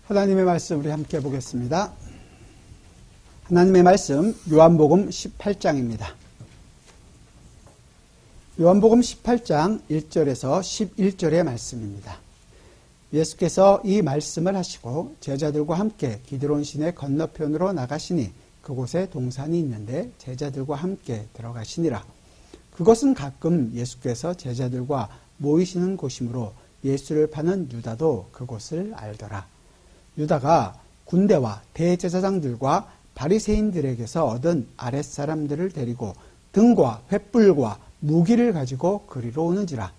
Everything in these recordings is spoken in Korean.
하나님의 말씀 우리 함께 보겠습니다. 하나님의 말씀 요한복음 18장입니다. 요한복음 18장 1절에서 11절의 말씀입니다. 예수께서 이 말씀을 하시고 제자들과 함께 기드론 시내 건너편으로 나가시니 그곳에 동산이 있는데 제자들과 함께 들어가시니라. 그것은 가끔 예수께서 제자들과 모이시는 곳이므로 예수를 파는 유다도 그곳을 알더라. 유다가 군대와 대제사장들과 바리새인들에게서 얻은 아랫사람들을 데리고 등과 횃불과 무기를 가지고 그리로 오는지라.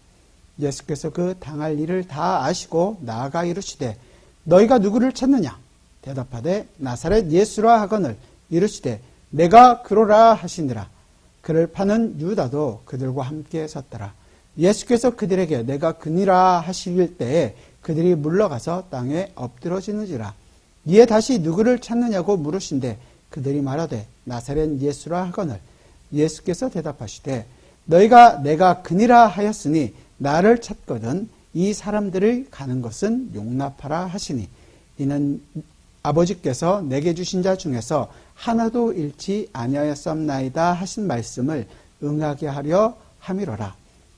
예수께서 그 당할 일을 다 아시고 나아가 이르시되 너희가 누구를 찾느냐? 대답하되 나사렛 예수라 하거늘 이르시되 내가 그러라 하시니라. 그를 파는 유다도 그들과 함께 섰더라. 예수께서 그들에게 내가 그니라 하실 때에 그들이 물러가서 땅에 엎드러지는지라. 이에 다시 누구를 찾느냐고 물으신데 그들이 말하되 나사렛 예수라 하거늘 예수께서 대답하시되 너희가 내가 그니라 하였으니 나를 찾거든 이 사람들을 가는 것은 용납하라 하시니 이는 아버지께서 내게 주신 자 중에서 하나도 잃지 아니하였사옵나이다 하신 말씀을 응하게 하려 함이로라.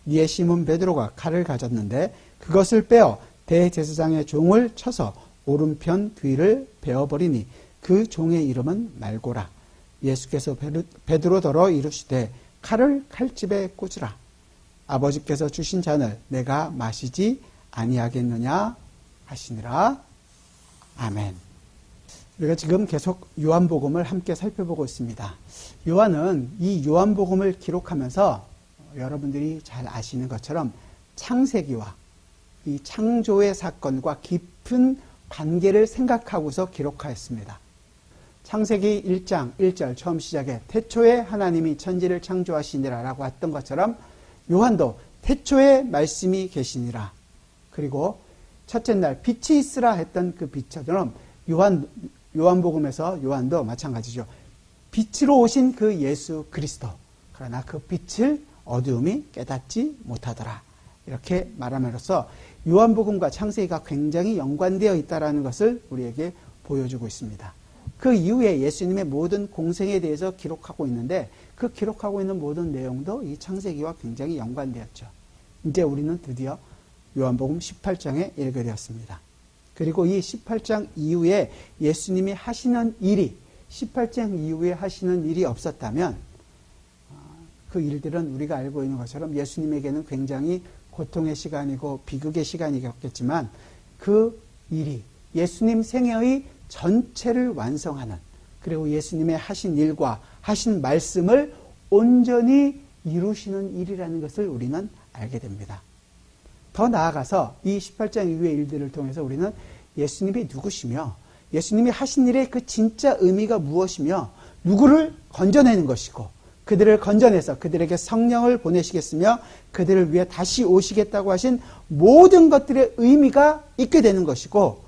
이에 시몬 베드로가 칼을 가졌는데 그것을 빼어 대제사장의 종을 쳐서 오른편 귀를 베어버리니 그 종의 이름은 말고라. 예수께서 베드로더러 이르시되 칼을 칼집에 꽂으라. 아버지께서 주신 잔을 내가 마시지 아니하겠느냐 하시니라. 아멘. 우리가 지금 계속 요한복음을 함께 살펴보고 있습니다. 요한은 이 요한복음을 기록하면서 여러분들이 잘 아시는 것처럼 창세기와 이 창조의 사건과 깊은 관계를 생각하고서 기록하였습니다. 창세기 1장 1절 처음 시작에 태초에 하나님이 천지를 창조하시니라 라고 했던 것처럼 요한도 태초에 말씀이 계시니라. 그리고 첫째 날 빛이 있으라 했던 그 빛처럼 요한복음에서 요한도 마찬가지죠. 빛으로 오신 그 예수 그리스도. 그러나 그 빛을 어두움이 깨닫지 못하더라. 이렇게 말함으로써 요한복음과 창세기가 굉장히 연관되어 있다는 것을 우리에게 보여주고 있습니다. 그 이후에 예수님의 모든 공생에 대해서 기록하고 있는데 그 기록하고 있는 모든 내용도 이 창세기와 굉장히 연관되었죠. 이제 우리는 드디어 요한복음 18장에 이르게 되었습니다. 그리고 이 18장 이후에 예수님이 하시는 일이 18장 이후에 하시는 일이 없었다면 그 일들은 우리가 알고 있는 것처럼 예수님에게는 굉장히 고통의 시간이고 비극의 시간이었겠지만 그 일이 예수님 생애의 전체를 완성하는 그리고 예수님의 하신 일과 하신 말씀을 온전히 이루시는 일이라는 것을 우리는 알게 됩니다. 더 나아가서 이 18장 이후의 일들을 통해서 우리는 예수님이 누구시며 예수님이 하신 일의 그 진짜 의미가 무엇이며 누구를 건져내는 것이고 그들을 건져내서 그들에게 성령을 보내시겠으며 그들을 위해 다시 오시겠다고 하신 모든 것들의 의미가 있게 되는 것이고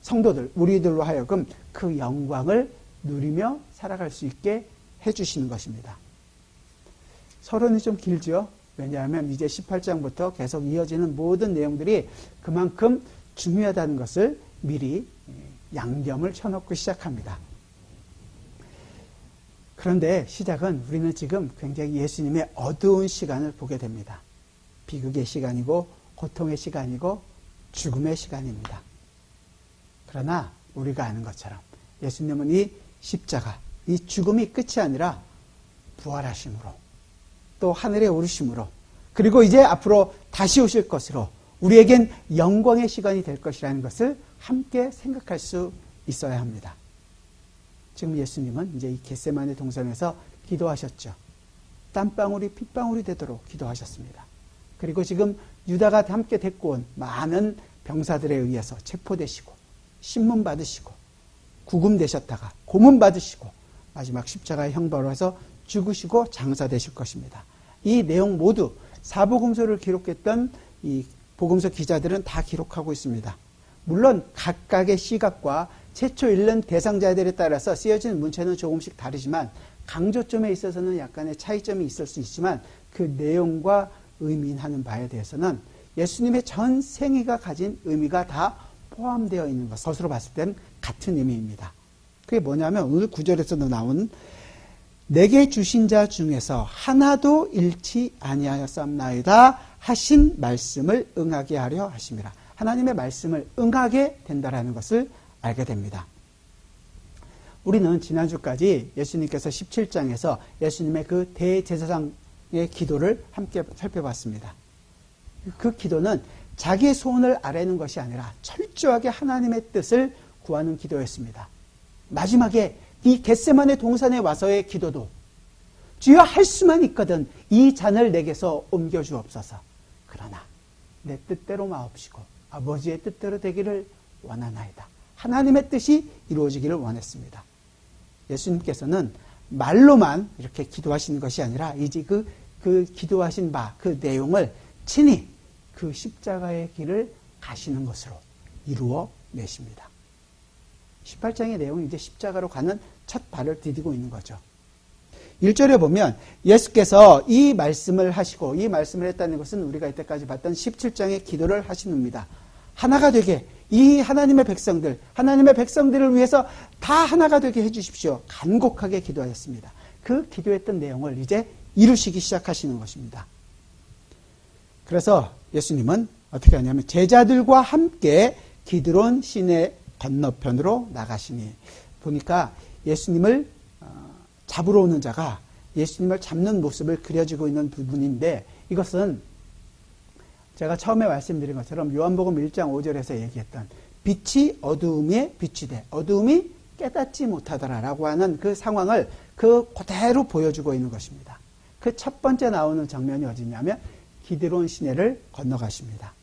성도들, 우리들로 하여금 그 영광을 누리며 살아갈 수 있게 해주시는 것입니다. 서론이 좀 길죠? 왜냐하면 이제 18장부터 계속 이어지는 모든 내용들이 그만큼 중요하다는 것을 미리 양념을 쳐놓고 시작합니다. 그런데 시작은 우리는 지금 굉장히 예수님의 어두운 시간을 보게 됩니다. 비극의 시간이고 고통의 시간이고 죽음의 시간입니다. 그러나 우리가 아는 것처럼 예수님은 이 십자가, 이 죽음이 끝이 아니라 부활하심으로 또 하늘에 오르심으로 그리고 이제 앞으로 다시 오실 것으로 우리에겐 영광의 시간이 될 것이라는 것을 함께 생각할 수 있어야 합니다. 지금 예수님은 이제 이 겟세마네 동산에서 기도하셨죠. 땀방울이 핏방울이 되도록 기도하셨습니다. 그리고 지금 유다가 함께 데리고 온 많은 병사들에 의해서 체포되시고 신문 받으시고 구금되셨다가 고문받으시고 마지막 십자가의 형벌에서 죽으시고 장사되실 것입니다. 이 내용 모두 사복음서를 기록했던 이 복음서 기자들은 다 기록하고 있습니다. 물론 각각의 시각과 최초 읽는 대상자들에 따라서 쓰여진 문체는 조금씩 다르지만 강조점에 있어서는 약간의 차이점이 있을 수 있지만 그 내용과 의미하는 바에 대해서는 예수님의 전 생애가 가진 의미가 다 포함되어 있는 것으로 봤을 땐 같은 의미입니다. 그게 뭐냐면 오늘 9절에서도 나온 내게 주신 자 중에서 하나도 잃지 아니하였사옵나이다 하신 말씀을 응하게 하려 하심이라. 하나님의 말씀을 응하게 된다라는 것을 알게 됩니다. 우리는 지난주까지 예수님께서 17장에서 예수님의 그 대제사장의 기도를 함께 살펴봤습니다. 그 기도는 자기의 소원을 아뢰는 것이 아니라 철저하게 하나님의 뜻을 구하는 기도였습니다. 마지막에 이 겟세마네 동산에 와서의 기도도 주여 할 수만 있거든 이 잔을 내게서 옮겨주옵소서. 그러나 내 뜻대로 마옵시고 아버지의 뜻대로 되기를 원하나이다. 하나님의 뜻이 이루어지기를 원했습니다. 예수님께서는 말로만 이렇게 기도하시는 것이 아니라 이제 그 기도하신 바 그 내용을 친히 그 십자가의 길을 가시는 것으로 이루어 내십니다. 18장의 내용은 이제 십자가로 가는 첫 발을 디디고 있는 거죠. 1절에 보면 예수께서 이 말씀을 하시고 이 말씀을 했다는 것은 우리가 이때까지 봤던 17장의 기도를 하신 겁니다. 하나가 되게 이 하나님의 백성들을 위해서 다 하나가 되게 해주십시오. 간곡하게 기도하였습니다. 그 기도했던 내용을 이제 이루시기 시작하시는 것입니다. 그래서 예수님은 어떻게 하냐면 제자들과 함께 기드론 시내 건너편으로 나가시니 보니까 예수님을 잡으러 오는 자가 예수님을 잡는 모습을 그려지고 있는 부분인데 이것은 제가 처음에 말씀드린 것처럼 요한복음 1장 5절에서 얘기했던 빛이 어두움에 빛이 돼 어두움이 깨닫지 못하더라라고 하는 그 상황을 그대로 보여주고 있는 것입니다. 그 첫 번째 나오는 장면이 어디냐면 기드론 시내를 건너가십니다.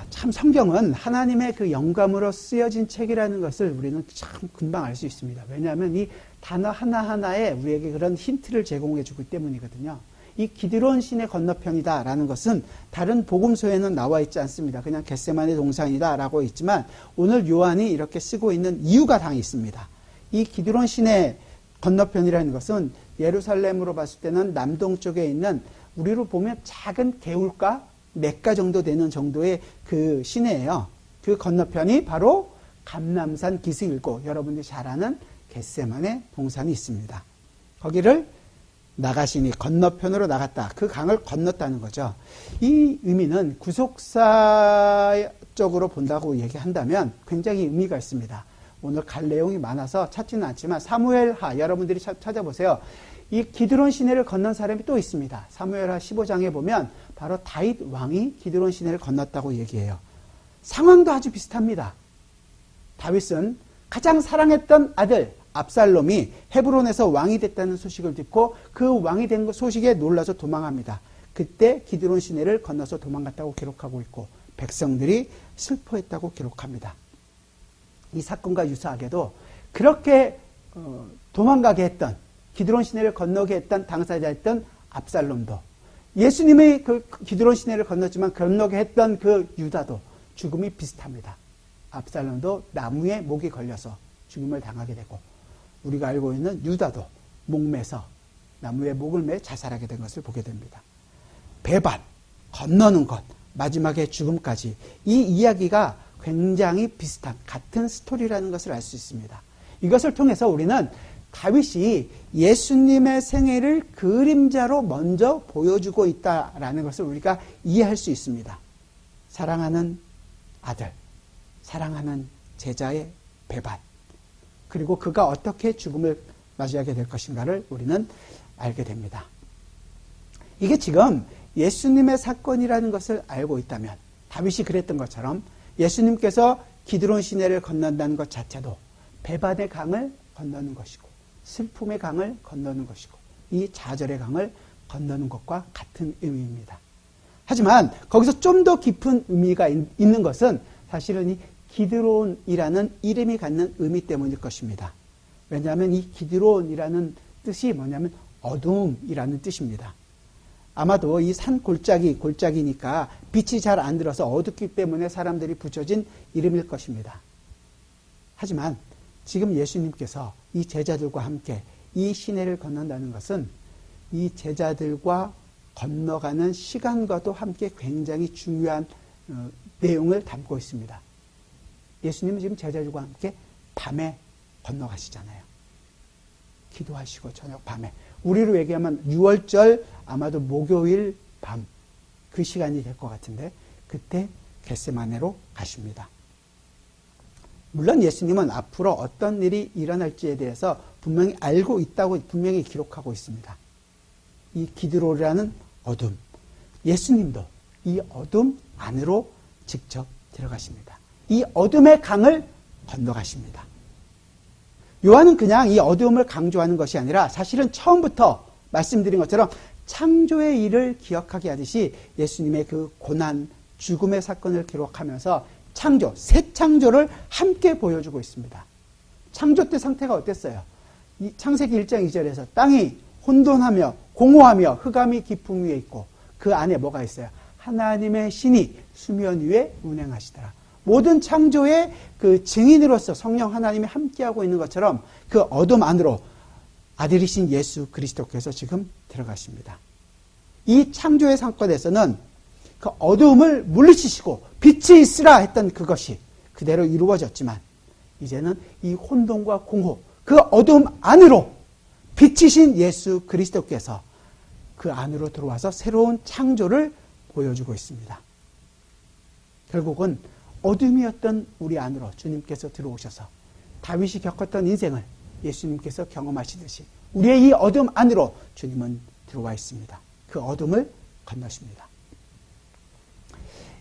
참 성경은 하나님의 그 영감으로 쓰여진 책이라는 것을 우리는 참 금방 알 수 있습니다. 왜냐하면 이 단어 하나하나에 우리에게 그런 힌트를 제공해 주기 때문이거든요. 이 기드론 시내 건너편이다라는 것은 다른 복음서에는 나와 있지 않습니다. 그냥 겟세마네 동산이다라고 있지만 오늘 요한이 이렇게 쓰고 있는 이유가 다 있습니다. 이 기드론 시내 건너편이라는 것은 예루살렘으로 봤을 때는 남동쪽에 있는 우리로 보면 작은 개울가 냇가 정도 되는 정도의 그 시내예요. 그 건너편이 바로 감람산 기슭이고 여러분들이 잘 아는 겟세마네 동산이 있습니다. 거기를 나가시니 건너편으로 나갔다. 그 강을 건넜다는 거죠. 이 의미는 구속사적으로 본다고 얘기한다면 굉장히 의미가 있습니다. 오늘 갈 내용이 많아서 찾지는 않지만 사무엘하 여러분들이 찾아보세요. 이 기드론 시내를 건넌 사람이 또 있습니다. 사무엘하 15장에 보면 바로 다윗 왕이 기드론 시내를 건넜다고 얘기해요. 상황도 아주 비슷합니다. 다윗은 가장 사랑했던 아들 압살롬이 헤브론에서 왕이 됐다는 소식을 듣고 그 왕이 된 소식에 놀라서 도망합니다. 그때 기드론 시내를 건너서 도망갔다고 기록하고 있고 백성들이 슬퍼했다고 기록합니다. 이 사건과 유사하게도 그렇게 도망가게 했던 기드론 시내를 건너게 했던 당사자였던 압살롬도 예수님의 그 기드론 시내를 건넜지만 건너게 했던 그 유다도 죽음이 비슷합니다. 압살롬도 나무에 목이 걸려서 죽임을 당하게 되고 우리가 알고 있는 유다도 목매서 나무에 목을 매 자살하게 된 것을 보게 됩니다. 배반, 건너는 것, 마지막에 죽음까지 이 이야기가 굉장히 비슷한 같은 스토리라는 것을 알 수 있습니다. 이것을 통해서 우리는 다윗이 예수님의 생애를 그림자로 먼저 보여주고 있다라는 것을 우리가 이해할 수 있습니다. 사랑하는 아들, 사랑하는 제자의 배반, 그리고 그가 어떻게 죽음을 맞이하게 될 것인가를 우리는 알게 됩니다. 이게 지금 예수님의 사건이라는 것을 알고 있다면 다윗이 그랬던 것처럼 예수님께서 기드론 시내를 건넌다는 것 자체도 배반의 강을 건너는 것이고 슬픔의 강을 건너는 것이고 이 좌절의 강을 건너는 것과 같은 의미입니다. 하지만 거기서 좀 더 깊은 의미가 있는 것은 사실은 이 기드론이라는 이름이 갖는 의미 때문일 것입니다. 왜냐하면 이 기드론이라는 뜻이 뭐냐면 어두움이라는 뜻입니다. 아마도 이 산 골짜기니까 빛이 잘 안 들어서 어둡기 때문에 사람들이 붙여진 이름일 것입니다. 하지만 지금 예수님께서 이 제자들과 함께 이 시내를 건넌다는 것은 이 제자들과 건너가는 시간과도 함께 굉장히 중요한 내용을 담고 있습니다. 예수님은 지금 제자들과 함께 밤에 건너가시잖아요. 기도하시고 저녁 밤에. 우리로 얘기하면 6월절 아마도 목요일 밤 그 시간이 될 것 같은데 그때 겟세마네로 가십니다. 물론 예수님은 앞으로 어떤 일이 일어날지에 대해서 분명히 알고 있다고 분명히 기록하고 있습니다. 이 기드론이라는 어둠, 예수님도 이 어둠 안으로 직접 들어가십니다. 이 어둠의 강을 건너가십니다. 요한은 그냥 이 어둠을 강조하는 것이 아니라 사실은 처음부터 말씀드린 것처럼 창조의 일을 기억하게 하듯이 예수님의 그 고난, 죽음의 사건을 기록하면서 창조, 새 창조를 함께 보여주고 있습니다. 창조 때 상태가 어땠어요? 이 창세기 1장 2절에서 땅이 혼돈하며 공허하며 흑암이 깊음 위에 있고 그 안에 뭐가 있어요? 하나님의 신이 수면 위에 운행하시더라. 모든 창조의 그 증인으로서 성령 하나님이 함께하고 있는 것처럼 그 어둠 안으로 아들이신 예수 그리스도께서 지금 들어가십니다. 이 창조의 사건에서는 그 어둠을 물리치시고 빛이 있으라 했던 그것이 그대로 이루어졌지만 이제는 이 혼돈과 공허, 그 어둠 안으로 빛이신 예수 그리스도께서 그 안으로 들어와서 새로운 창조를 보여주고 있습니다. 결국은 어둠이었던 우리 안으로 주님께서 들어오셔서 다윗이 겪었던 인생을 예수님께서 경험하시듯이 우리의 이 어둠 안으로 주님은 들어와 있습니다. 그 어둠을 건너십니다.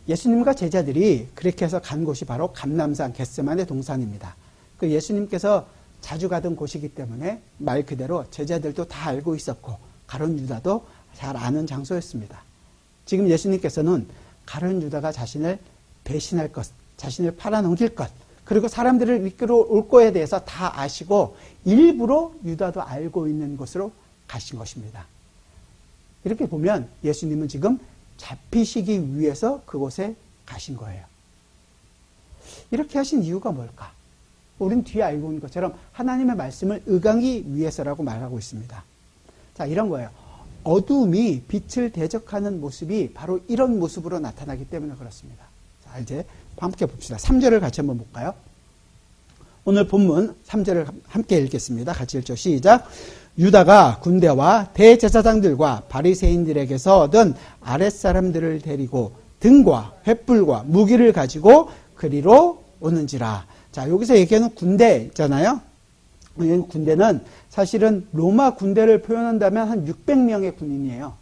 예수님과 제자들이 그렇게 해서 간 곳이 바로 감람산 겟세마네 동산입니다. 그 예수님께서 자주 가던 곳이기 때문에 말 그대로 제자들도 다 알고 있었고 가룟 유다도 잘 아는 장소였습니다. 지금 예수님께서는 가룟 유다가 자신을 배신할 것, 자신을 팔아넘길 것, 그리고 사람들을 이끌어 올 거에 대해서 다 아시고 일부러 유다도 알고 있는 곳으로 가신 것입니다. 이렇게 보면 예수님은 지금 잡히시기 위해서 그곳에 가신 거예요. 이렇게 하신 이유가 뭘까? 우린 뒤에 알고 있는 것처럼 하나님의 말씀을 응하기 위해서라고 말하고 있습니다. 자, 이런 거예요. 어둠이 빛을 대적하는 모습이 바로 이런 모습으로 나타나기 때문에 그렇습니다. 자, 이제 함께 봅시다. 3절을 같이 한번 볼까요? 오늘 본문 3절을 함께 읽겠습니다. 같이 읽죠. 시작. 유다가 군대와 대제사장들과 바리새인들에게서 얻은 아랫사람들을 데리고 등과 횃불과 무기를 가지고 그리로 오는지라. 자, 여기서 얘기하는 군대 있잖아요. 이 군대는 사실은 로마 군대를 표현한다면 한 600명의 군인이에요.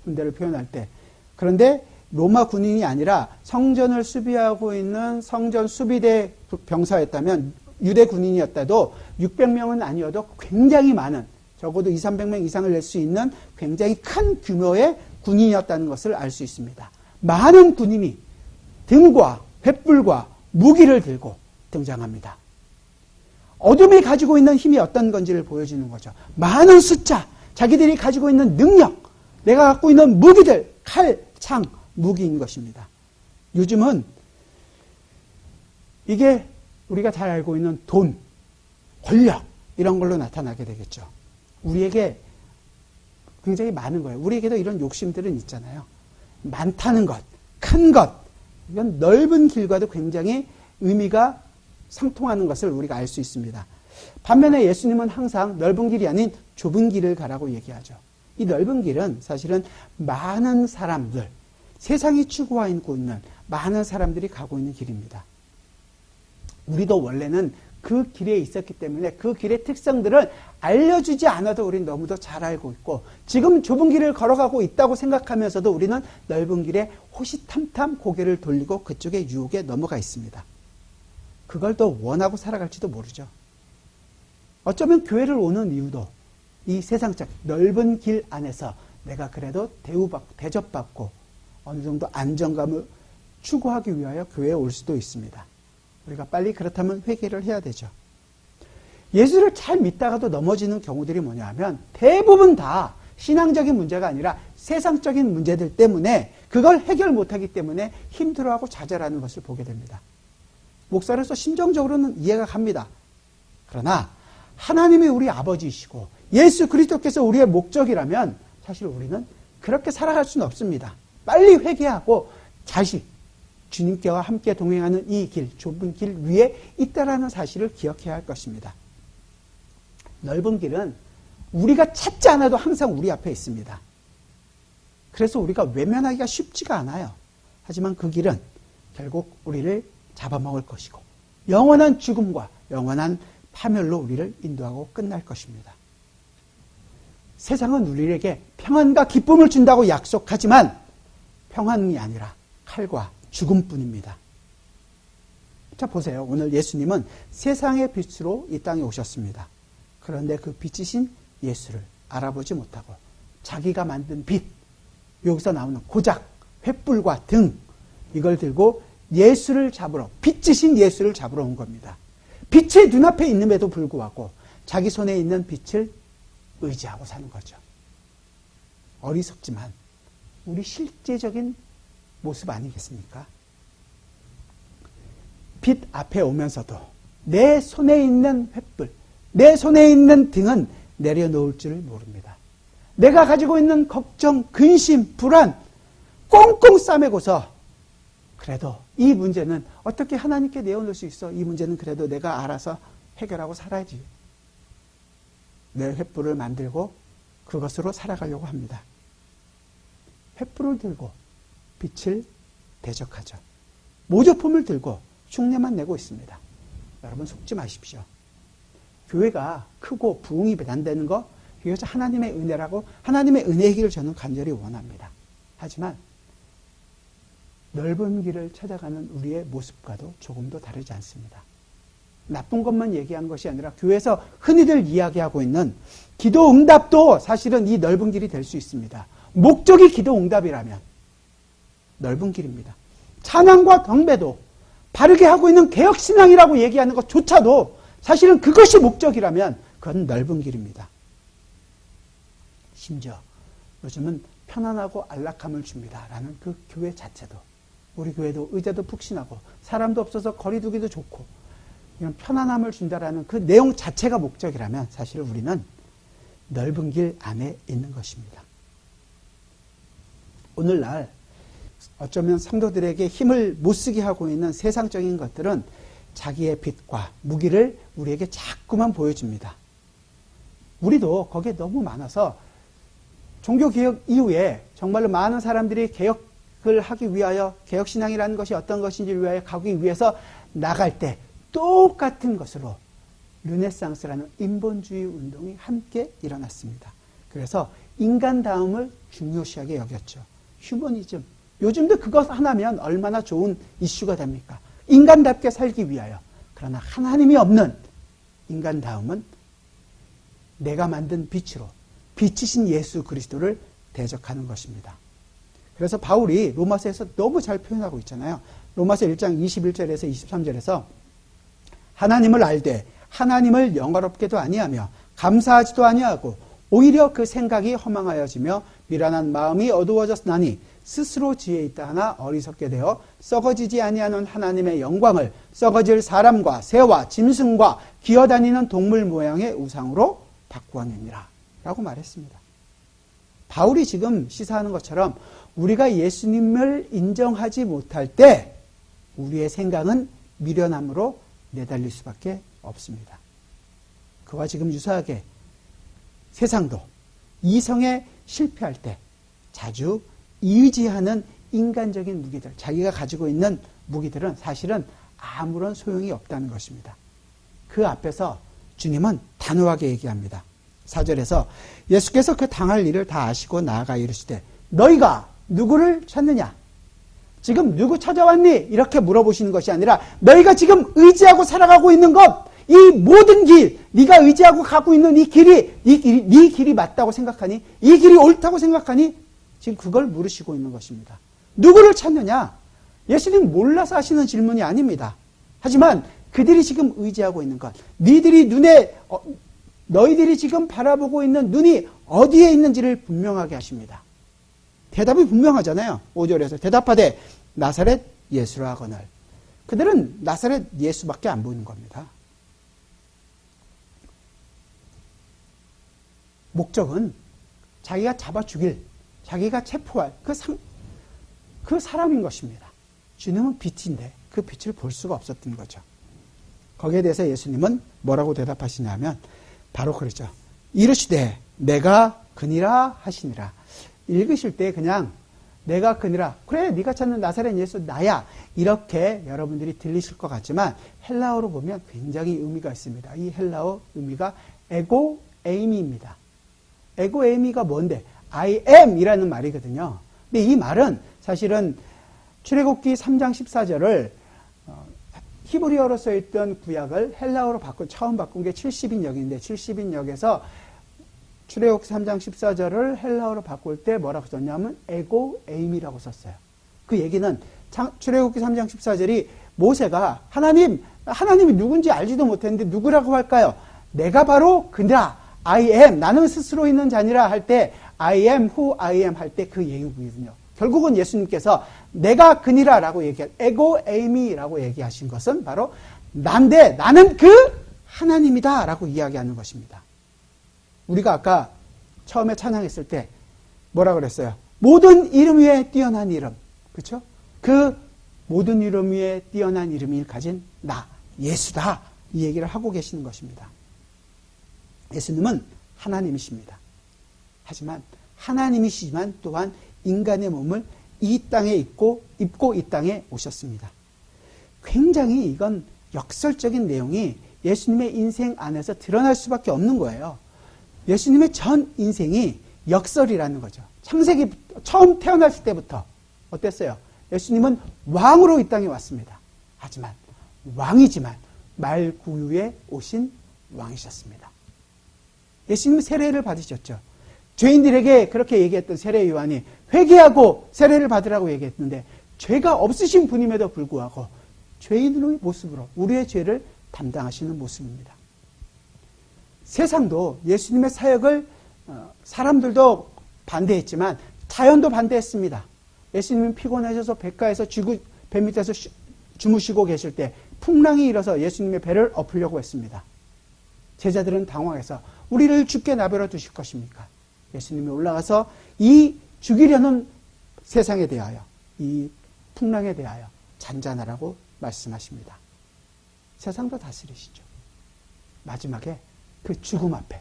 군대를 표현할 때. 그런데 로마 군인이 아니라 성전을 수비하고 있는 성전 수비대 병사였다면 유대 군인이었다도 600명은 아니어도 굉장히 많은, 적어도 200~300명 이상을 낼 수 있는 굉장히 큰 규모의 군인이었다는 것을 알 수 있습니다. 많은 군인이 등과 횃불과 무기를 들고 등장합니다. 어둠이 가지고 있는 힘이 어떤 건지를 보여주는 거죠. 많은 숫자, 자기들이 가지고 있는 능력, 내가 갖고 있는 무기들, 칼, 창, 무기인 것입니다. 요즘은 이게 우리가 잘 알고 있는 돈, 권력 이런 걸로 나타나게 되겠죠. 우리에게 굉장히 많은 거예요. 우리에게도 이런 욕심들은 있잖아요. 많다는 것, 큰 것, 이건 넓은 길과도 굉장히 의미가 상통하는 것을 우리가 알 수 있습니다. 반면에 예수님은 항상 넓은 길이 아닌 좁은 길을 가라고 얘기하죠. 이 넓은 길은 사실은 많은 사람들, 세상이 추구하고 있는 많은 사람들이 가고 있는 길입니다. 우리도 원래는 그 길에 있었기 때문에 그 길의 특성들을 알려주지 않아도 우리는 너무도 잘 알고 있고 지금 좁은 길을 걸어가고 있다고 생각하면서도 우리는 넓은 길에 호시탐탐 고개를 돌리고 그쪽의 유혹에 넘어가 있습니다. 그걸 더 원하고 살아갈지도 모르죠. 어쩌면 교회를 오는 이유도 이 세상적 넓은 길 안에서 내가 그래도 대우받고 대접받고 어느 정도 안정감을 추구하기 위하여 교회에 올 수도 있습니다. 우리가 빨리 그렇다면 회개를 해야 되죠. 예수를 잘 믿다가도 넘어지는 경우들이 뭐냐 하면 대부분 다 신앙적인 문제가 아니라 세상적인 문제들 때문에 그걸 해결 못하기 때문에 힘들어하고 좌절하는 것을 보게 됩니다. 목사로서 심정적으로는 이해가 갑니다. 그러나 하나님이 우리 아버지이시고 예수 그리스도께서 우리의 목적이라면 사실 우리는 그렇게 살아갈 수는 없습니다. 빨리 회개하고 다시 주님께와 함께 동행하는 이 길, 좁은 길 위에 있다라는 사실을 기억해야 할 것입니다. 넓은 길은 우리가 찾지 않아도 항상 우리 앞에 있습니다. 그래서 우리가 외면하기가 쉽지가 않아요. 하지만 그 길은 결국 우리를 잡아먹을 것이고 영원한 죽음과 영원한 파멸로 우리를 인도하고 끝날 것입니다. 세상은 우리에게 평안과 기쁨을 준다고 약속하지만 평안이 아니라 칼과 죽음뿐입니다. 자, 보세요. 오늘 예수님은 세상의 빛으로 이 땅에 오셨습니다. 그런데 그 빛이신 예수를 알아보지 못하고 자기가 만든 빛, 여기서 나오는 고작 횃불과 등, 이걸 들고 예수를 잡으러, 빛이신 예수를 잡으러 온 겁니다. 빛이 눈앞에 있음에도 불구하고 자기 손에 있는 빛을 의지하고 사는 거죠. 어리석지만 우리 실제적인 모습 아니겠습니까? 빛 앞에 오면서도 내 손에 있는 횃불, 내 손에 있는 등은 내려놓을 줄을 모릅니다. 내가 가지고 있는 걱정, 근심, 불안 꽁꽁 싸매고서 그래도 이 문제는 어떻게 하나님께 내어놓을 수 있어? 이 문제는 그래도 내가 알아서 해결하고 살아야지. 내 횃불을 만들고 그것으로 살아가려고 합니다. 횃불을 들고 빛을 대적하죠. 모조품을 들고 흉내만 내고 있습니다. 여러분 속지 마십시오. 교회가 크고 부흥이 배단되는 거 이것이 하나님의 은혜라고 하나님의 은혜이기를 저는 간절히 원합니다. 하지만 넓은 길을 찾아가는 우리의 모습과도 조금도 다르지 않습니다. 나쁜 것만 얘기하는 것이 아니라 교회에서 흔히들 이야기하고 있는 기도 응답도 사실은 이 넓은 길이 될 수 있습니다. 목적이 기도 응답이라면 넓은 길입니다. 찬양과 경배도 바르게 하고 있는 개혁신앙이라고 얘기하는 것조차도 사실은 그것이 목적이라면 그건 넓은 길입니다. 심지어 요즘은 편안하고 안락함을 줍니다라는 그 교회 자체도, 우리 교회도 의자도 푹신하고 사람도 없어서 거리 두기도 좋고 이런 편안함을 준다라는 그 내용 자체가 목적이라면 사실 우리는 넓은 길 안에 있는 것입니다. 오늘날 어쩌면 성도들에게 힘을 못 쓰게 하고 있는 세상적인 것들은 자기의 빛과 무기를 우리에게 자꾸만 보여줍니다. 우리도 거기에 너무 많아서 종교개혁 이후에 정말로 많은 사람들이 개혁을 하기 위하여 개혁신앙이라는 것이 어떤 것인지 위하여 가기 위해서 나갈 때 똑같은 것으로 르네상스라는 인본주의 운동이 함께 일어났습니다. 그래서 인간다움을 중요시하게 여겼죠. 휴머니즘. 요즘도 그것 하나면 얼마나 좋은 이슈가 됩니까? 인간답게 살기 위하여. 그러나 하나님이 없는 인간다움은 내가 만든 빛으로 빛이신 예수 그리스도를 대적하는 것입니다. 그래서 바울이 로마서에서 너무 잘 표현하고 있잖아요. 로마서 1장 21절에서 23절에서 하나님을 알되 하나님을 영화롭게도 아니하며 감사하지도 아니하고 오히려 그 생각이 허망하여지며 미련한 마음이 어두워졌나니 스스로 지혜 있다 하나 어리석게 되어 썩어지지 아니하는 하나님의 영광을 썩어질 사람과 새와 짐승과 기어다니는 동물 모양의 우상으로 바꾸었느니라 라고 말했습니다. 바울이 지금 시사하는 것처럼 우리가 예수님을 인정하지 못할 때 우리의 생각은 미련함으로 내달릴 수밖에 없습니다. 그와 지금 유사하게 세상도 이성에 실패할 때 자주 의지하는 인간적인 무기들, 자기가 가지고 있는 무기들은 사실은 아무런 소용이 없다는 것입니다. 그 앞에서 주님은 단호하게 얘기합니다. 4절에서 예수께서 그 당할 일을 다 아시고 나아가 이르시되 너희가 누구를 찾느냐? 지금 누구 찾아왔니? 이렇게 물어보시는 것이 아니라 너희가 지금 의지하고 살아가고 있는 것, 이 모든 길, 네가 의지하고 가고 있는 이 길이 네 길이 맞다고 생각하니? 이 길이 옳다고 생각하니? 지금 그걸 물으시고 있는 것입니다. 누구를 찾느냐? 예수님 몰라서 하시는 질문이 아닙니다. 하지만 그들이 지금 의지하고 있는 것, 너희들이 지금 바라보고 있는 눈이 어디에 있는지를 분명하게 하십니다. 대답이 분명하잖아요. 5절에서 대답하되 나사렛 예수라 하거늘. 그들은 나사렛 예수밖에 안 보이는 겁니다. 목적은 자기가 잡아 죽일, 자기가 체포할 그 사람인 것입니다. 주님은 빛인데 그 빛을 볼 수가 없었던 거죠. 거기에 대해서 예수님은 뭐라고 대답하시냐면 바로 그러죠. 이르시되 내가 그니라 하시니라. 읽으실 때 그냥 내가 그니라, 그래 네가 찾는 나사렛 예수 나야, 이렇게 여러분들이 들리실 것 같지만 헬라어로 보면 굉장히 의미가 있습니다. 이 헬라어 의미가 에고 에이미입니다. 에고 에이미가 뭔데? I am 이라는 말이거든요. 근데 이 말은 사실은 출애굽기 3장 14절을 히브리어로 써있던 구약을 헬라어로 처음 바꾼 게 70인역인데 70인역에서 출애굽기 3장 14절을 헬라어로 바꿀 때 뭐라고 썼냐면 에고 에임이라고 썼어요. 그 얘기는 출애굽기 3장 14절이 모세가 하나님이 누군지 알지도 못했는데 누구라고 할까요? 내가 바로 그니라, I am, 나는 스스로 있는 자니라 할 때 I am who I am 할 때 그 얘기거든요. 결국은 예수님께서 내가 그니라라고 에고 에이미라고 얘기하신 것은 바로 난데 나는 그 하나님이다 라고 이야기하는 것입니다. 우리가 아까 처음에 찬양했을 때 뭐라 그랬어요? 모든 이름 위에 뛰어난 이름. 그렇죠? 그 모든 이름 위에 뛰어난 이름을 가진 나, 예수다. 이 얘기를 하고 계시는 것입니다. 예수님은 하나님이십니다. 하지만 하나님이시지만 또한 인간의 몸을 이 땅에 입고 이 땅에 오셨습니다. 굉장히 이건 역설적인 내용이 예수님의 인생 안에서 드러날 수밖에 없는 거예요. 예수님의 전 인생이 역설이라는 거죠. 창세기 처음 태어났을 때부터 어땠어요? 예수님은 왕으로 이 땅에 왔습니다. 하지만 왕이지만 말구유에 오신 왕이셨습니다. 예수님은 세례를 받으셨죠. 죄인들에게 그렇게 얘기했던 세례 요한이 회개하고 세례를 받으라고 얘기했는데 죄가 없으신 분임에도 불구하고 죄인의 모습으로 우리의 죄를 담당하시는 모습입니다. 세상도 예수님의 사역을 사람들도 반대했지만 자연도 반대했습니다. 예수님은 피곤하셔서 백가에서 배 밑에서 주무시고 계실 때 풍랑이 일어서 예수님의 배를 엎으려고 했습니다. 제자들은 당황해서 우리를 죽게 내버려 두실 것입니까? 예수님이 올라가서 이 죽이려는 세상에 대하여, 이 풍랑에 대하여 잔잔하라고 말씀하십니다. 세상도 다스리시죠. 마지막에 그 죽음 앞에,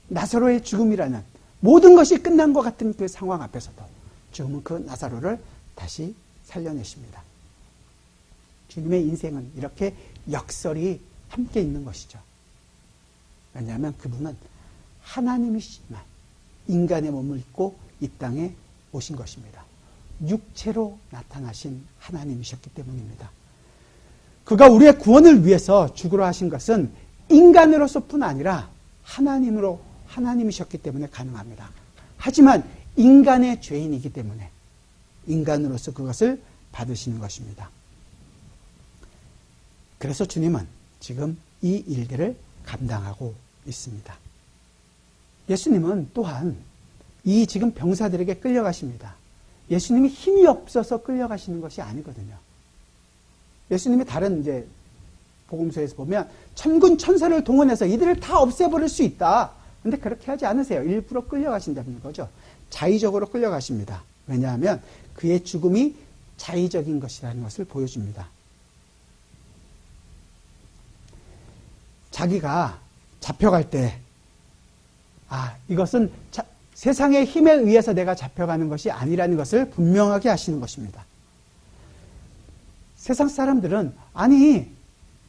나사로의 죽음이라는 모든 것이 끝난 것 같은 그 상황 앞에서도 지금은 그 나사로를 다시 살려내십니다. 주님의 인생은 이렇게 역설이 함께 있는 것이죠. 왜냐하면 그분은 하나님이시지만 인간의 몸을 입고 이 땅에 오신 것입니다. 육체로 나타나신 하나님이셨기 때문입니다. 그가 우리의 구원을 위해서 죽으러 하신 것은 인간으로서뿐 아니라 하나님이셨기 때문에 가능합니다. 하지만 인간의 죄인이기 때문에 인간으로서 그것을 받으시는 것입니다. 그래서 주님은 지금 이 일들을 감당하고 있습니다. 예수님은 또한 이 지금 병사들에게 끌려가십니다. 예수님이 힘이 없어서 끌려가시는 것이 아니거든요. 예수님이 다른 이제 복음서에서 보면 천군 천사를 동원해서 이들을 다 없애버릴 수 있다. 근데 그렇게 하지 않으세요. 일부러 끌려가신다는 거죠. 자의적으로 끌려가십니다. 왜냐하면 그의 죽음이 자의적인 것이라는 것을 보여줍니다. 자기가 잡혀갈 때 이것은 세상의 힘에 의해서 내가 잡혀가는 것이 아니라는 것을 분명하게 하시는 것입니다. 세상 사람들은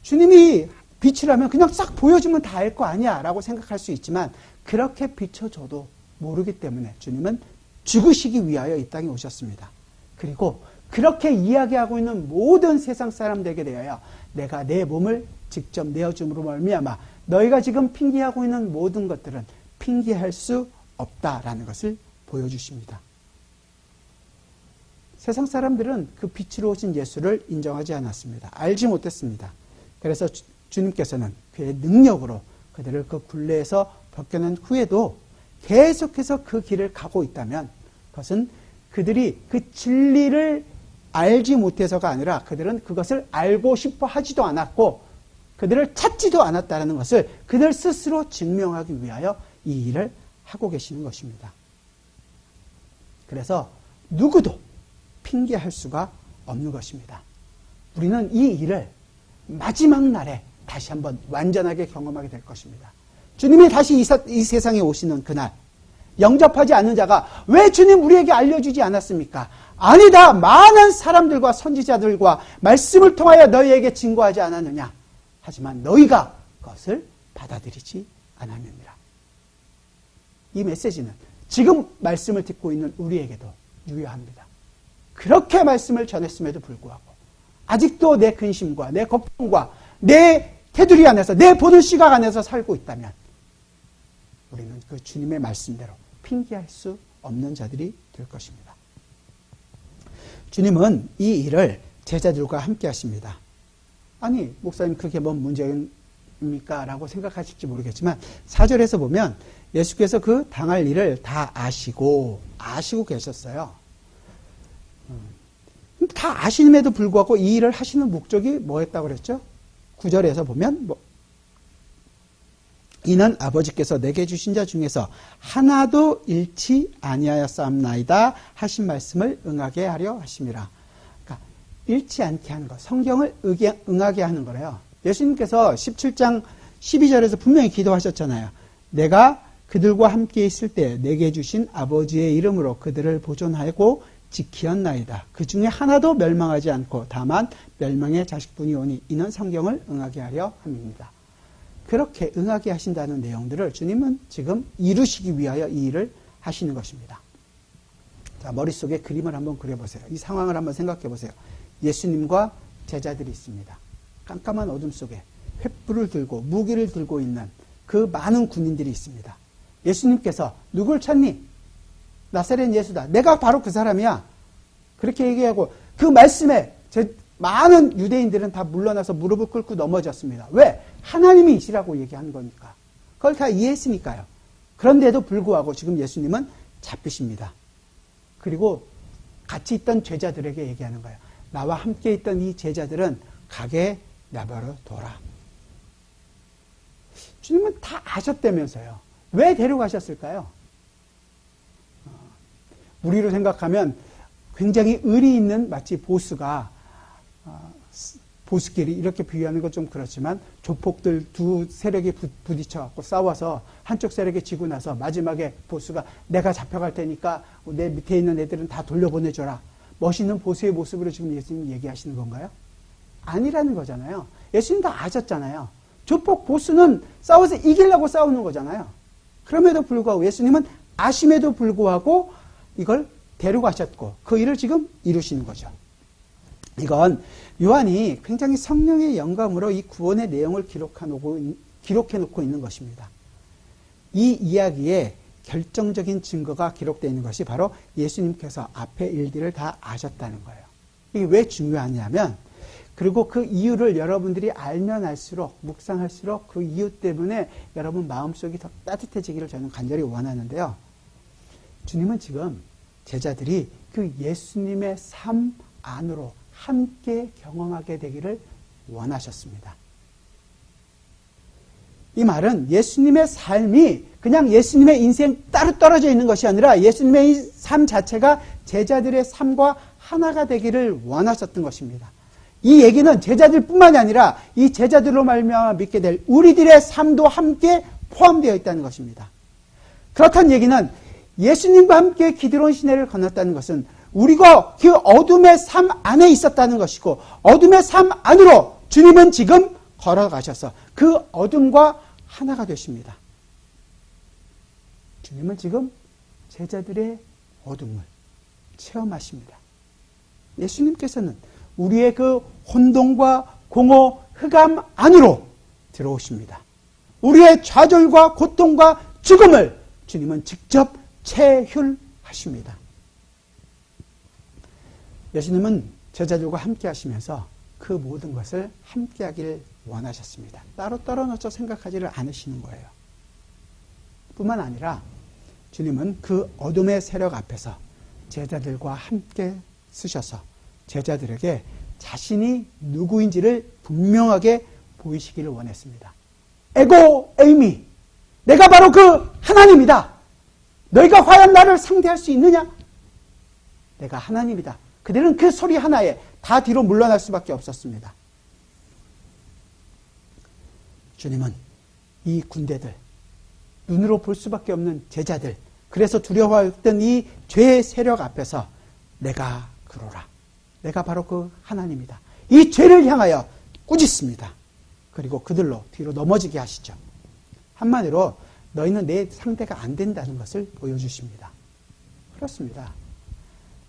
주님이 빛이라면 그냥 싹 보여주면 다 알 거 아니야 라고 생각할 수 있지만 그렇게 비춰줘도 모르기 때문에 주님은 죽으시기 위하여 이 땅에 오셨습니다. 그리고 그렇게 이야기하고 있는 모든 세상 사람들에게 대하여 내가 내 몸을 직접 내어줌으로 말미암아 너희가 지금 핑계하고 있는 모든 것들은 핑계할 수 없다라는 것을 보여주십니다. 세상 사람들은 그 빛으로 오신 예수를 인정하지 않았습니다. 알지 못했습니다. 그래서 주님께서는 그의 능력으로 그들을 그 굴레에서 벗겨낸 후에도 계속해서 그 길을 가고 있다면 그것은 그들이 그 진리를 알지 못해서가 아니라 그들은 그것을 알고 싶어 하지도 않았고 그들을 찾지도 않았다는 것을 그들 스스로 증명하기 위하여 이 일을 하고 계시는 것입니다. 그래서 누구도 핑계할 수가 없는 것입니다. 우리는 이 일을 마지막 날에 다시 한번 완전하게 경험하게 될 것입니다. 주님이 다시 이 세상에 오시는 그날, 영접하지 않는 자가 왜 주님 우리에게 알려주지 않았습니까? 아니다. 많은 사람들과 선지자들과 말씀을 통하여 너희에게 증거하지 않았느냐. 하지만 너희가 그것을 받아들이지 않았느니라. 이 메시지는 지금 말씀을 듣고 있는 우리에게도 유효합니다. 그렇게 말씀을 전했음에도 불구하고 아직도 내 근심과 내 걱정과 내 테두리 안에서, 내 보는 시각 안에서 살고 있다면 우리는 그 주님의 말씀대로 핑계할 수 없는 자들이 될 것입니다. 주님은 이 일을 제자들과 함께 하십니다. 아니, 목사님 그게 뭔 문제입니까? 라고 생각하실지 모르겠지만 4절에서 보면 예수께서 그 당할 일을 다 아시고 계셨어요. 다 아심에도 불구하고 이 일을 하시는 목적이 뭐였다고 그랬죠? 9절에서 보면 이는 아버지께서 내게 주신 자 중에서 하나도 잃지 아니하였사옵나이다 하신 말씀을 응하게 하려 하심이라. 그러니까 잃지 않게 하는 것, 성경을 응하게 하는 거래요. 예수님께서 17장 12절에서 분명히 기도하셨잖아요. 내가 그들과 함께 있을 때 내게 주신 아버지의 이름으로 그들을 보존하고 지키었나이다. 그 중에 하나도 멸망하지 않고 다만 멸망의 자식뿐이 오니 이는 성경을 응하게 하려 함입니다. 그렇게 응하게 하신다는 내용들을 주님은 지금 이루시기 위하여 이 일을 하시는 것입니다. 자, 머릿속에 그림을 한번 그려보세요. 이 상황을 한번 생각해 보세요. 예수님과 제자들이 있습니다. 깜깜한 어둠 속에 횃불을 들고 무기를 들고 있는 그 많은 군인들이 있습니다. 예수님께서 누굴 찾니? 나사렛 예수다. 내가 바로 그 사람이야. 그렇게 얘기하고 그 말씀에 많은 유대인들은 다 물러나서 무릎을 꿇고 넘어졌습니다. 왜? 하나님이시라고 얘기한 거니까. 그걸 다 이해했으니까요. 그런데도 불구하고 지금 예수님은 잡히십니다. 그리고 같이 있던 제자들에게 얘기하는 거예요. 나와 함께 있던 이 제자들은 가게 내버려 둬라. 주님은 다 아셨다면서요. 왜 데려가셨을까요? 우리로 생각하면 굉장히 의리 있는 마치 보스가 보스끼리 이렇게 비유하는 건 좀 그렇지만 조폭들 두 세력이 부딪혀갖고 싸워서 한쪽 세력이 지고 나서 마지막에 보스가 내가 잡혀갈 테니까 내 밑에 있는 애들은 다 돌려보내줘라. 멋있는 보스의 모습으로 지금 예수님 얘기하시는 건가요? 아니라는 거잖아요. 예수님 다 아셨잖아요. 조폭 보스는 싸워서 이기려고 싸우는 거잖아요. 그럼에도 불구하고 예수님은 아심에도 불구하고 이걸 데려가셨고 그 일을 지금 이루시는 거죠. 이건 요한이 굉장히 성령의 영감으로 이 구원의 내용을 기록해놓고 있는 것입니다. 이 이야기에 결정적인 증거가 기록되어 있는 것이 바로 예수님께서 앞에 일들을 다 아셨다는 거예요. 이게 왜 중요하냐면 그리고 그 이유를 여러분들이 알면 알수록 묵상할수록 그 이유 때문에 여러분 마음속이 더 따뜻해지기를 저는 간절히 원하는데요. 주님은 지금 제자들이 그 예수님의 삶 안으로 함께 경험하게 되기를 원하셨습니다. 이 말은 예수님의 삶이 그냥 예수님의 인생 따로 떨어져 있는 것이 아니라 예수님의 삶 자체가 제자들의 삶과 하나가 되기를 원하셨던 것입니다. 이 얘기는 제자들뿐만이 아니라 이 제자들로 말미암아 믿게 될 우리들의 삶도 함께 포함되어 있다는 것입니다. 그렇다는 얘기는 예수님과 함께 기드론 시내를 건넜다는 것은 우리가 그 어둠의 삶 안에 있었다는 것이고 어둠의 삶 안으로 주님은 지금 걸어가셔서 그 어둠과 하나가 되십니다. 주님은 지금 제자들의 어둠을 체험하십니다. 예수님께서는 우리의 그 혼돈과 공허, 흑암 안으로 들어오십니다. 우리의 좌절과 고통과 죽음을 주님은 직접 체휼하십니다. 예수님은 제자들과 함께 하시면서 그 모든 것을 함께 하기를 원하셨습니다. 따로 떨어놓쳐 생각하지를 않으시는 거예요. 뿐만 아니라 주님은 그 어둠의 세력 앞에서 제자들과 함께 쓰셔서 제자들에게 자신이 누구인지를 분명하게 보이시기를 원했습니다. 에고 에이미, 내가 바로 그 하나님이다. 너희가 과연 나를 상대할 수 있느냐? 내가 하나님이다. 그들은 그 소리 하나에 다 뒤로 물러날 수밖에 없었습니다. 주님은 이 군대들, 눈으로 볼 수밖에 없는 제자들, 그래서 두려워했던 이 죄의 세력 앞에서 내가 그러라. 내가 바로 그 하나님이다. 이 죄를 향하여 꾸짖습니다. 그리고 그들로 뒤로 넘어지게 하시죠. 한마디로 너희는 내 상대가 안 된다는 것을 보여주십니다. 그렇습니다.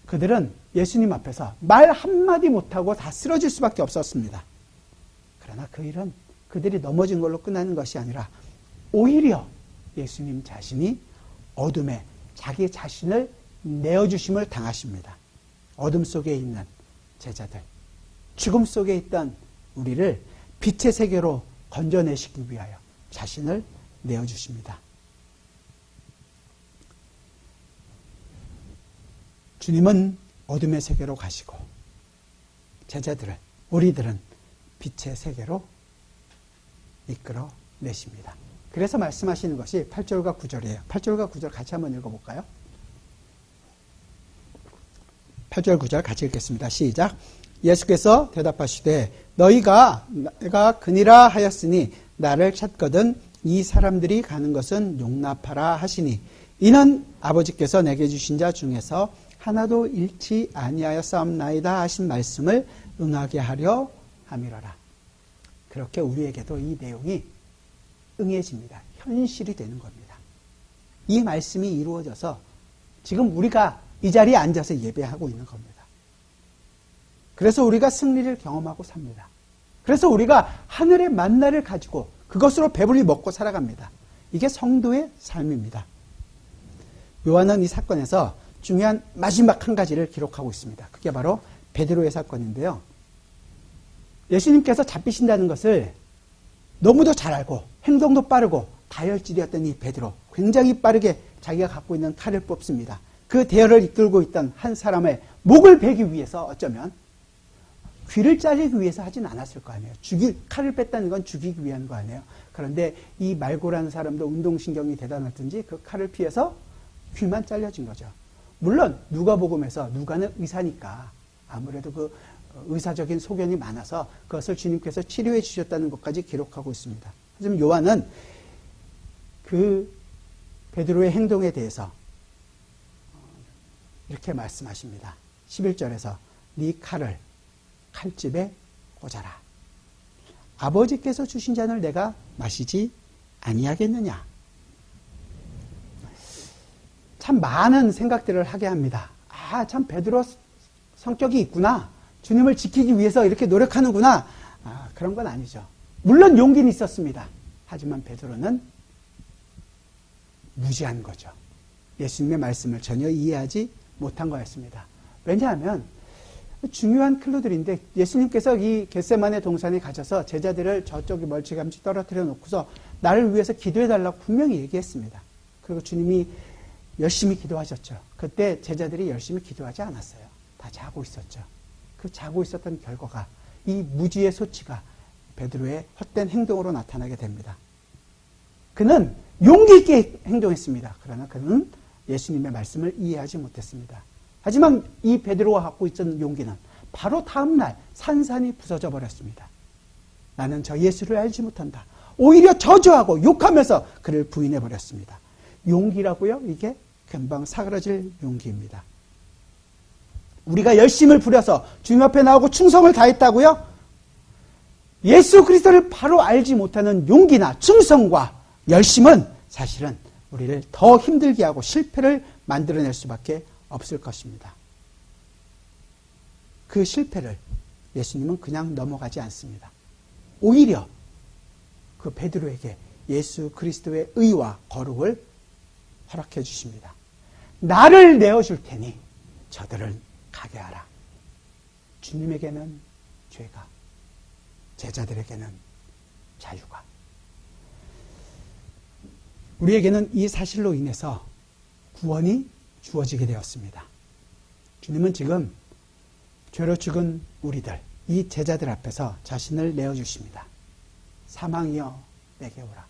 그들은 예수님 앞에서 말 한마디 못하고 다 쓰러질 수밖에 없었습니다. 그러나 그 일은 그들이 넘어진 걸로 끝나는 것이 아니라 오히려 예수님 자신이 어둠에 자기 자신을 내어주심을 당하십니다. 어둠 속에 있는 제자들, 죽음 속에 있던 우리를 빛의 세계로 건져내시기 위하여 자신을 내어주십니다. 주님은 어둠의 세계로 가시고 제자들을, 우리들은 빛의 세계로 이끌어내십니다. 그래서 말씀하시는 것이 8절과 9절이에요. 8절과 9절 같이 한번 읽어볼까요? 8절 9절 같이 읽겠습니다. 시작. 예수께서 대답하시되 너희가 내가 그니라 하였으니 나를 찾거든 이 사람들이 가는 것은 용납하라 하시니 이는 아버지께서 내게 주신 자 중에서 하나도 잃지 아니하였사옵나이다 하신 말씀을 응하게 하려 함이로라. 그렇게 우리에게도 이 내용이 응해집니다. 현실이 되는 겁니다. 이 말씀이 이루어져서 지금 우리가 이 자리에 앉아서 예배하고 있는 겁니다. 그래서 우리가 승리를 경험하고 삽니다. 그래서 우리가 하늘의 만나를 가지고 그것으로 배불리 먹고 살아갑니다. 이게 성도의 삶입니다. 요한은 이 사건에서 중요한 마지막 한 가지를 기록하고 있습니다. 그게 바로 베드로의 사건인데요. 예수님께서 잡히신다는 것을 너무도 잘 알고 행동도 빠르고 다혈질이었던 이 베드로, 굉장히 빠르게 자기가 갖고 있는 칼을 뽑습니다. 그 대열을 이끌고 있던 한 사람의 목을 베기 위해서 어쩌면 귀를 자르기 위해서 하진 않았을 거 아니에요. 칼을 뺐다는 건 죽이기 위한 거 아니에요. 그런데 이 말고라는 사람도 운동신경이 대단하든지 그 칼을 피해서 귀만 잘려진 거죠. 물론 누가복음에서 누가는 의사니까 아무래도 그 의사적인 소견이 많아서 그것을 주님께서 치료해 주셨다는 것까지 기록하고 있습니다. 하지만 요한은 그 베드로의 행동에 대해서 이렇게 말씀하십니다. 11절에서 네 칼을 칼집에 꽂아라. 아버지께서 주신 잔을 내가 마시지 아니하겠느냐. 참 많은 생각들을 하게 합니다. 아, 참 베드로 성격이 있구나. 주님을 지키기 위해서 이렇게 노력하는구나. 아, 그런 건 아니죠. 물론 용기는 있었습니다. 하지만 베드로는 무지한 거죠. 예수님의 말씀을 전혀 이해하지 못한 거였습니다. 왜냐하면 중요한 클루들인데 예수님께서 이 겟세마네 동산에 가셔서 제자들을 저쪽에 멀찌감치 떨어뜨려 놓고서 나를 위해서 기도해달라고 분명히 얘기했습니다. 그리고 주님이 열심히 기도하셨죠. 그때 제자들이 열심히 기도하지 않았어요. 다 자고 있었죠. 그 자고 있었던 결과가 이 무지의 소치가 베드로의 헛된 행동으로 나타나게 됩니다. 그는 용기 있게 행동했습니다. 그러나 그는 예수님의 말씀을 이해하지 못했습니다. 하지만 이 베드로가 갖고 있던 용기는 바로 다음날 산산이 부서져 버렸습니다. 나는 저 예수를 알지 못한다. 오히려 저주하고 욕하면서 그를 부인해 버렸습니다. 용기라고요? 이게 금방 사그라질 용기입니다. 우리가 열심을 부려서 주님 앞에 나오고 충성을 다했다고요? 예수 그리스도를 바로 알지 못하는 용기나 충성과 열심은 사실은 우리를 더 힘들게 하고 실패를 만들어낼 수밖에 없을 것입니다. 그 실패를 예수님은 그냥 넘어가지 않습니다. 오히려 그 베드로에게 예수 그리스도의 의와 거룩을 허락해 주십니다. 나를 내어줄 테니 저들을 가게 하라. 주님에게는 죄가, 제자들에게는 자유가. 우리에게는 이 사실로 인해서 구원이 주어지게 되었습니다. 주님은 지금 죄로 죽은 우리들, 이 제자들 앞에서 자신을 내어주십니다. 사망이여 내게 오라.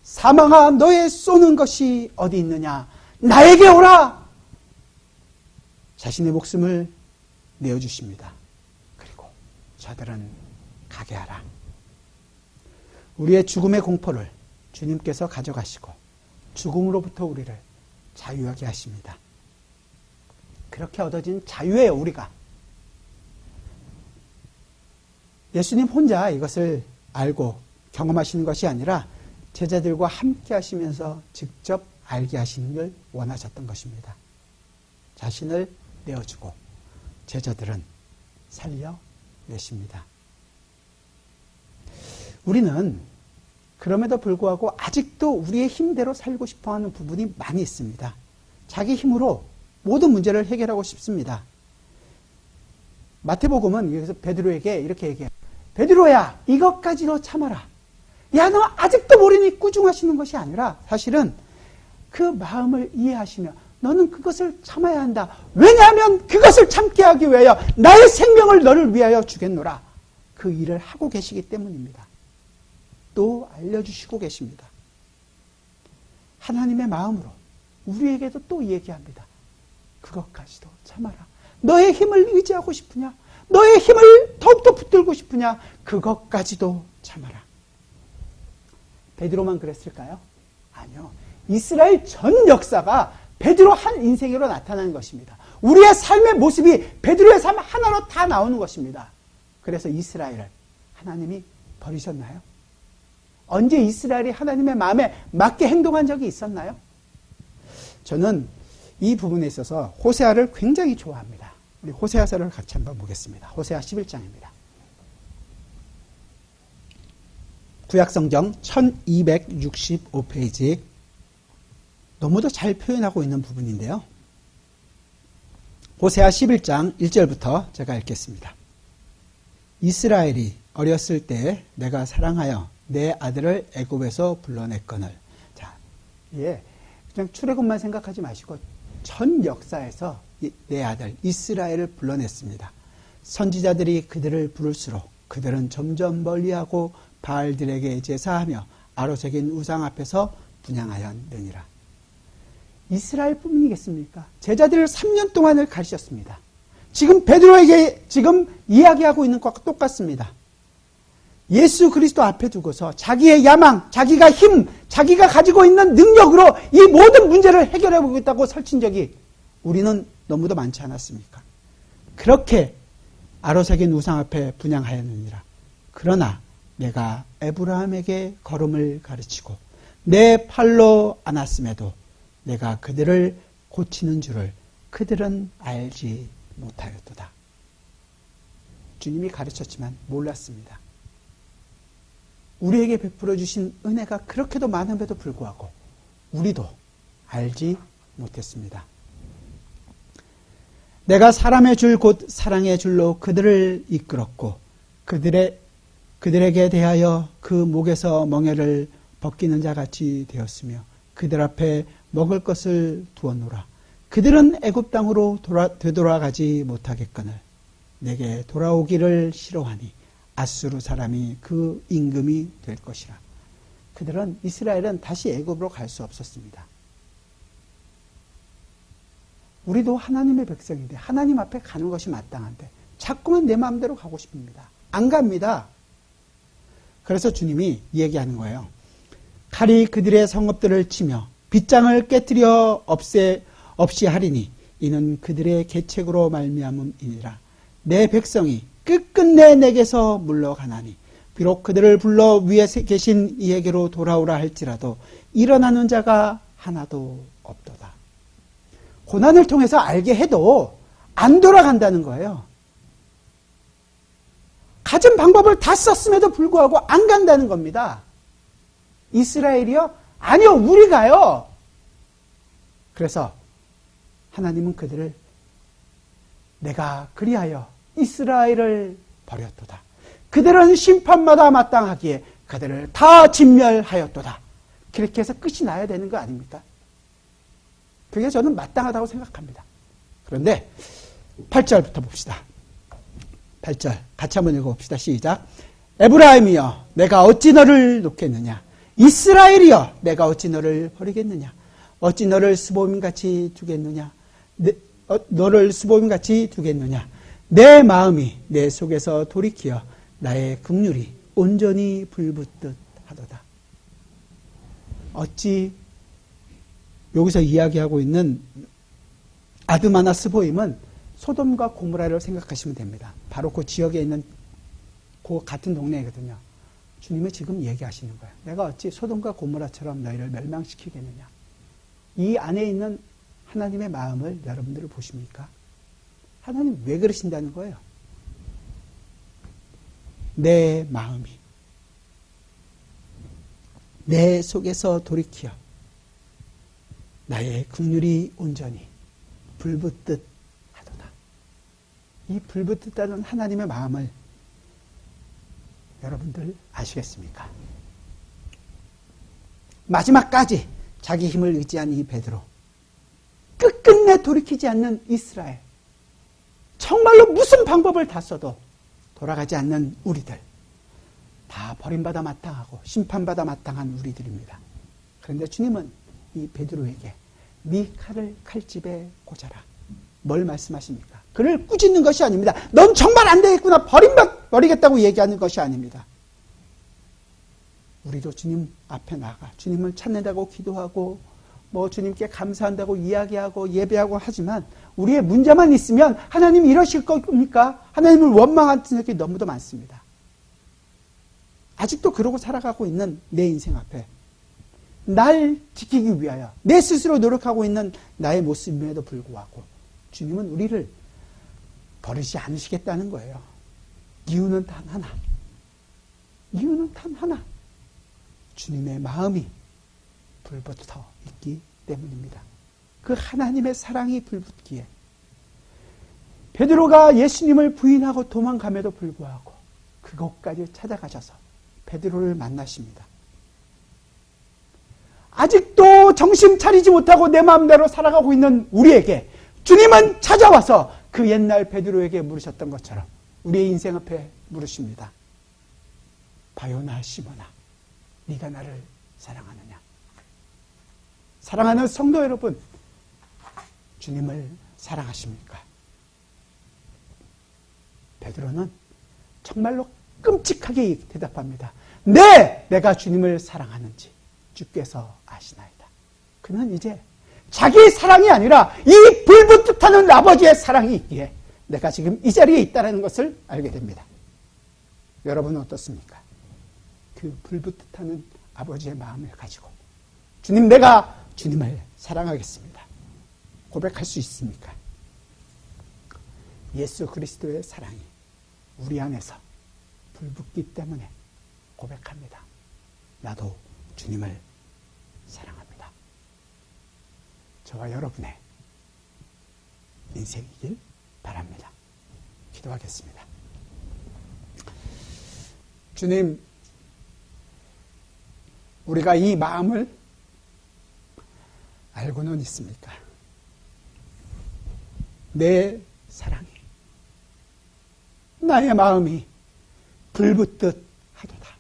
사망아 너의 쏘는 것이 어디 있느냐. 나에게 오라. 자신의 목숨을 내어주십니다. 저들은 가게 하라. 우리의 죽음의 공포를 주님께서 가져가시고 죽음으로부터 우리를 자유하게 하십니다. 그렇게 얻어진 자유예요, 우리가. 예수님 혼자 이것을 알고 경험하시는 것이 아니라 제자들과 함께 하시면서 직접 알게 하시는 걸 원하셨던 것입니다. 자신을 내어주고 제자들은 살려내십니다. 우리는 그럼에도 불구하고 아직도 우리의 힘대로 살고 싶어하는 부분이 많이 있습니다. 자기 힘으로 모든 문제를 해결하고 싶습니다. 마태복음은 여기서 베드로에게 이렇게 얘기해요. 베드로야, 이것까지도 참아라. 야, 너 아직도 모르니 꾸중하시는 것이 아니라 사실은 그 마음을 이해하시며 너는 그것을 참아야 한다. 왜냐하면 그것을 참게 하기 위하여 나의 생명을 너를 위하여 주겠노라. 그 일을 하고 계시기 때문입니다. 또 알려주시고 계십니다. 하나님의 마음으로 우리에게도 또 얘기합니다. 그것까지도 참아라. 너의 힘을 의지하고 싶으냐? 너의 힘을 더욱더 붙들고 싶으냐? 그것까지도 참아라. 베드로만 그랬을까요? 아니요. 이스라엘 전 역사가 베드로 한 인생으로 나타나는 것입니다. 우리의 삶의 모습이 베드로의 삶 하나로 다 나오는 것입니다. 그래서 이스라엘을 하나님이 버리셨나요? 언제 이스라엘이 하나님의 마음에 맞게 행동한 적이 있었나요? 저는 이 부분에 있어서 호세아를 굉장히 좋아합니다. 우리 호세아서를 같이 한번 보겠습니다. 호세아 11장입니다. 구약성경 1265페이지 너무도 잘 표현하고 있는 부분인데요. 호세아 11장 1절부터 제가 읽겠습니다. 이스라엘이 어렸을 때 내가 사랑하여 내 아들을 애굽에서 불러냈거늘. 자, 예, 그냥 출애굽만 생각하지 마시고 전 역사에서 내 아들 이스라엘을 불러냈습니다. 선지자들이 그들을 부를수록 그들은 점점 멀리하고 바알들에게 제사하며 아로새긴 우상 앞에서 분향하였느니라. 이스라엘뿐이겠습니까? 제자들을 3년 동안을 가르쳤습니다. 지금 베드로에게 지금 이야기하고 있는 것과 똑같습니다. 예수 그리스도 앞에 두고서 자기의 야망, 자기가 힘, 자기가 가지고 있는 능력으로 이 모든 문제를 해결해 보겠다고 설친 적이 우리는 너무도 많지 않았습니까? 그렇게 아로새긴 우상 앞에 분향하였느니라. 그러나 내가 에브라함에게 걸음을 가르치고 내 팔로 안았음에도 내가 그들을 고치는 줄을 그들은 알지 못하였도다. 주님이 가르쳤지만 몰랐습니다. 우리에게 베풀어 주신 은혜가 그렇게도 많음에도 불구하고 우리도 알지 못했습니다. 내가 사람의 줄 곧 사랑의 줄로 그들을 이끌었고 그들에게 대하여 그 목에서 멍에를 벗기는 자같이 되었으며 그들 앞에 먹을 것을 두었노라. 그들은 애굽 땅으로 되돌아가지 못하겠거늘 내게 돌아오기를 싫어하니 아수르 사람이 그 임금이 될 것이라. 그들은 이스라엘은 다시 애굽으로 갈 수 없었습니다. 우리도 하나님의 백성인데 하나님 앞에 가는 것이 마땅한데 자꾸만 내 마음대로 가고 싶습니다. 안 갑니다. 그래서 주님이 얘기하는 거예요. 칼이 그들의 성읍들을 치며 빗장을 깨뜨려 없이 하리니 이는 그들의 계책으로 말미암음이니라. 내 백성이 끝끝내 내게서 물러가나니 비록 그들을 불러 위에 계신 이에게로 돌아오라 할지라도 일어나는 자가 하나도 없도다. 고난을 통해서 알게 해도 안 돌아간다는 거예요. 가진 방법을 다 썼음에도 불구하고 안 간다는 겁니다. 이스라엘이요? 아니요, 우리가요. 그래서 하나님은 그들을 내가 그리하여 이스라엘을 버렸도다. 그들은 심판마다 마땅하기에 그들을 다 진멸하였도다. 그렇게 해서 끝이 나야 되는 거 아닙니까? 그게 저는 마땅하다고 생각합니다. 그런데 8절부터 봅시다. 8절 같이 한번 읽어봅시다. 시작. 에브라임이여 내가 어찌 너를 놓겠느냐. 이스라엘이여 내가 어찌 너를 버리겠느냐. 어찌 너를 스보임같이 두겠느냐. 너를 스보임같이 두겠느냐. 내 마음이 내 속에서 돌이키어 나의 긍휼이 온전히 불붙듯 하도다. 어찌 여기서 이야기하고 있는 아드마나 스보임은 소돔과 고모라를 생각하시면 됩니다. 바로 그 지역에 있는 그 같은 동네거든요. 주님이 지금 얘기하시는 거예요. 내가 어찌 소돔과 고모라처럼 너희를 멸망시키겠느냐. 이 안에 있는 하나님의 마음을 여러분들을 보십니까? 하나님 왜 그러신다는 거예요? 내 마음이 내 속에서 돌이키어 나의 긍휼이 온전히 불붙듯 하도다. 이 불붙듯하는 하나님의 마음을 여러분들 아시겠습니까? 마지막까지 자기 힘을 의지한 이 베드로, 끝끝내 돌이키지 않는 이스라엘, 정말로 무슨 방법을 다 써도 돌아가지 않는 우리들, 다 버림받아 마땅하고 심판받아 마땅한 우리들입니다. 그런데 주님은 이 베드로에게 네 칼을 칼집에 꽂아라. 뭘 말씀하십니까? 그를 꾸짖는 것이 아닙니다. 넌 정말 안 되겠구나, 버리겠다고 얘기하는 것이 아닙니다. 우리도 주님 앞에 나가 주님을 찾는다고 기도하고 주님께 감사한다고 이야기하고 예배하고 하지만 우리의 문제만 있으면 하나님 이러실 겁니까? 하나님을 원망하는 적이 너무도 많습니다. 아직도 그러고 살아가고 있는 내 인생 앞에 날 지키기 위하여 내 스스로 노력하고 있는 나의 모습임에도 불구하고 주님은 우리를 버리지 않으시겠다는 거예요. 이유는 단 하나. 이유는 단 하나. 주님의 마음이 불붙어 있기 때문입니다. 그 하나님의 사랑이 불붙기에 베드로가 예수님을 부인하고 도망감에도 불구하고 그곳까지 찾아가셔서 베드로를 만나십니다. 아직도 정신 차리지 못하고 내 마음대로 살아가고 있는 우리에게 주님은 찾아와서 그 옛날 베드로에게 물으셨던 것처럼 우리의 인생 앞에 물으십니다. 바요나 시몬아, 네가 나를 사랑하느냐? 사랑하는 성도 여러분, 주님을 사랑하십니까? 베드로는 정말로 끔찍하게 대답합니다. 네, 내가 주님을 사랑하는지 주께서 아시나이다. 그는 이제 자기의 사랑이 아니라 이 불붙듯 하는 아버지의 사랑이 있기에 내가 지금 이 자리에 있다는 것을 알게 됩니다. 여러분은 어떻습니까? 그 불붙듯 하는 아버지의 마음을 가지고 주님, 내가 주님을 사랑하겠습니다. 고백할 수 있습니까? 예수 그리스도의 사랑이 우리 안에서 불붙기 때문에 고백합니다. 나도 주님을 사랑합니다. 저와 여러분의 인생이길 바랍니다. 기도하겠습니다. 주님, 우리가 이 마음을 알고는 있습니까? 내 사랑이, 나의 마음이 불붙듯 하도다.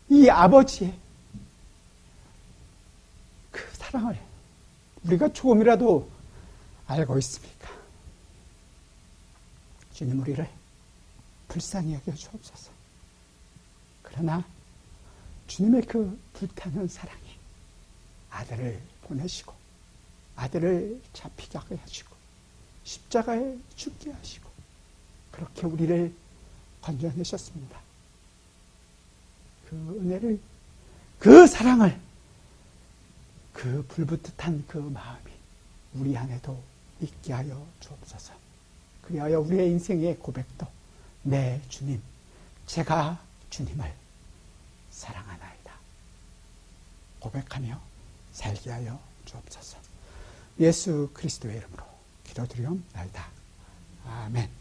이 아버지의 그 사랑을 우리가 조금이라도 알고 있습니까? 주님, 우리를 불쌍히 여겨 주옵소서. 그러나 주님의 그 불타는 사랑이 아들을 보내시고 아들을 잡히게 하시고 십자가에 죽게 하시고 그렇게 우리를 건져내셨습니다. 그 은혜를, 그 사랑을, 그 불붙듯한 그 마음이 우리 안에도 있게 하여 주옵소서. 그리하여 우리의 인생의 고백도 네, 주님, 제가 주님을 사랑하나이다 고백하며 살게 하여 주옵소서. 예수 그리스도의 이름으로 기도드리옵나이다. 아멘.